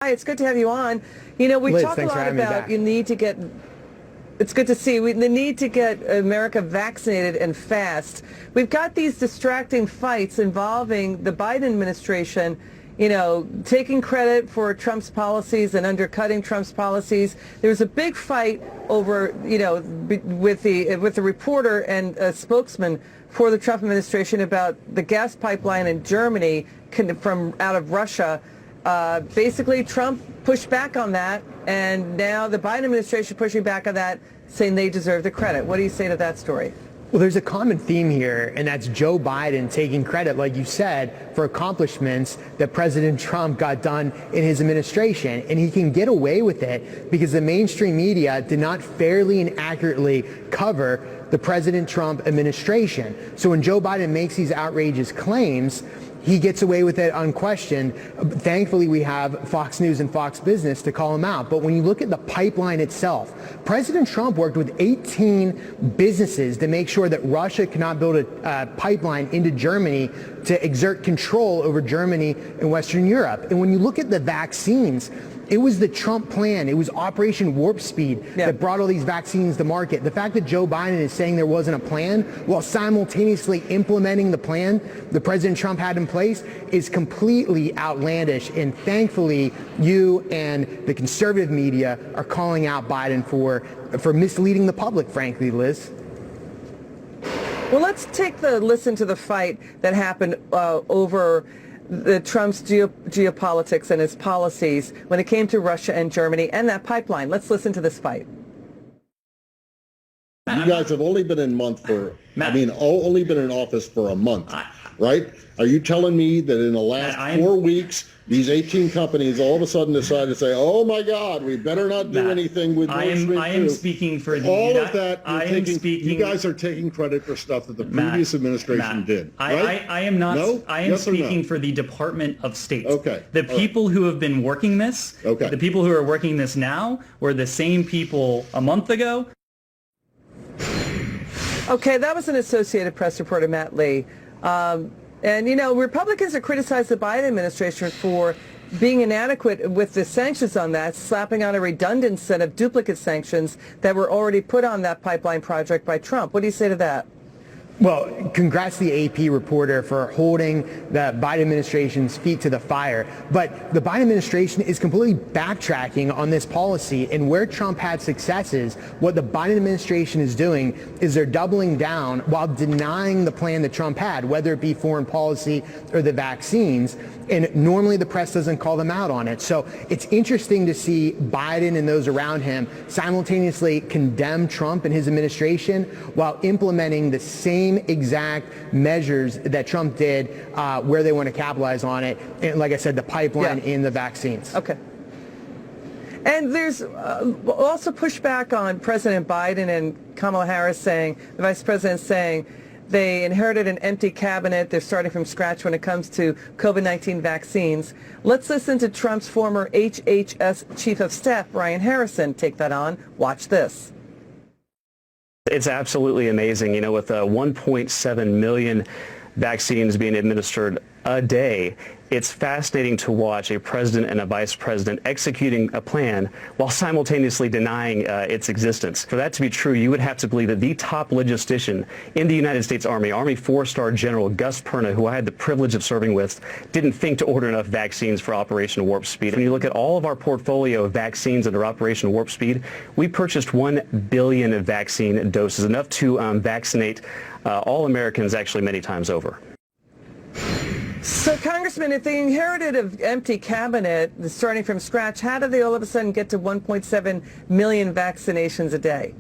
Hi, it's good to have you on. You know, we Liz, talk a thanks for lot having me about back. you need to get, it's good to see, the need to get America vaccinated and fast. We've got these distracting fights involving the Biden administration, you know, taking credit for Trump's policies and undercutting Trump's policies. There was a big fight over, you know, with the reporter and a spokesman for the Trump administration about the gas pipeline in Germany from out of Russia. Basically, Trump pushed back on that, and now the Biden administration pushing back on that, saying they deserve the credit. What do you say to that story? Well, there's a common theme here, and that's Joe Biden taking credit, like you said, for accomplishments that President Trump got done in his administration. And he can get away with it because the mainstream media did not fairly and accurately cover the President Trump administration. So when Joe Biden makes these outrageous claims, he gets away with it unquestioned. Thankfully, we have Fox News and Fox Business to call him out. But when you look at the pipeline itself, President Trump worked with 18 businesses to make sure that Russia cannot build a pipeline into Germany to exert control over Germany and Western Europe. And when you look at the vaccines, it was the Trump plan. It was Operation Warp Speed that brought all these vaccines to market. The fact that Joe Biden is saying there wasn't a plan while simultaneously implementing the plan that President Trump had in place is completely outlandish. And thankfully, you and the conservative media are calling out Biden for misleading the public, frankly, Liz. Well, let's listen to the fight that happened over Trump's geopolitics and his policies when it came to Russia and Germany and that pipeline. Let's listen to this fight. You guys have only been only been in office for a month, right? Are you telling me that in the last 4 weeks, these 18 companies all of a sudden decide to say, oh my God, we better not do anything with Nord Stream 2? I am speaking for the... All of that, you guys are taking credit for stuff that the previous administration did, right? I am not. No? I am speaking for the Department of State. Okay. The people who have been working this, the people who are working this now, were the same people a month ago. Okay, that was an Associated Press reporter, Matt Lee. And, you know, Republicans have criticized the Biden administration for being inadequate with the sanctions on that, slapping on a redundant set of duplicate sanctions that were already put on that pipeline project by Trump. What do you say to that? Well, congrats to the AP reporter for holding the Biden administration's feet to the fire. But the Biden administration is completely backtracking on this policy, and where Trump had successes, what the Biden administration is doing is they're doubling down while denying the plan that Trump had, whether it be foreign policy or the vaccines. And normally the press doesn't call them out on it. So it's interesting to see Biden and those around him simultaneously condemn Trump and his administration while implementing the same exact measures that Trump did where they want to capitalize on it. And like I said, the pipeline in the vaccines. Okay. And there's also pushback on President Biden and Kamala Harris saying, the vice president saying, they inherited an empty cabinet. They're starting from scratch when it comes to COVID-19 vaccines. Let's listen to Trump's former HHS chief of staff, Brian Harrison, take that on. Watch this. It's absolutely amazing, you know, with 1.7 million vaccines being administered a day. It's fascinating to watch a president and a vice president executing a plan while simultaneously denying its existence. For that to be true, you would have to believe that the top logistician in the United States Army 4-star General Gus Perna, who I had the privilege of serving with, didn't think to order enough vaccines for Operation Warp Speed. When you look at all of our portfolio of vaccines under Operation Warp Speed, we purchased 1 billion vaccine doses, enough to vaccinate all Americans actually many times over. So, Congressman, if they inherited an empty cabinet starting from scratch, how did they all of a sudden get to 1.7 million vaccinations a day?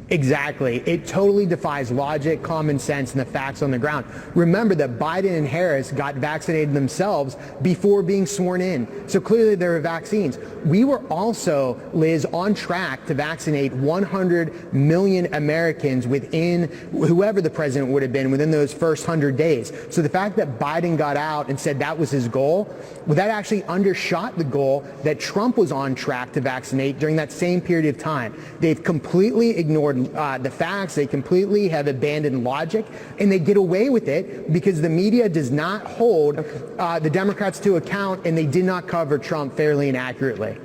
Exactly. It totally defies logic, common sense, and the facts on the ground. Remember that Biden and Harris got vaccinated themselves before being sworn in. So clearly there were vaccines. We were also, Liz, on track to vaccinate 100 million Americans within, whoever the president would have been, within those first 100 days. So the fact that Biden got out and said that was his goal, well, that actually undershot the goal that Trump was on track to vaccinate during that same period of time. They've completely ignored the facts. They completely have abandoned logic, and they get away with it because the media does not hold the Democrats to account, and they did not cover Trump fairly and accurately.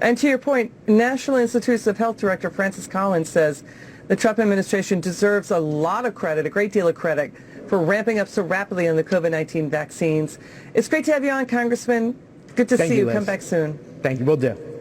And to your point, National Institutes of Health Director Francis Collins says the Trump administration deserves a lot of credit, a great deal of credit, for ramping up so rapidly on the COVID-19 vaccines. It's great to have you on, Congressman. Good to see you. Liz. Come back soon. Thank you. Will do.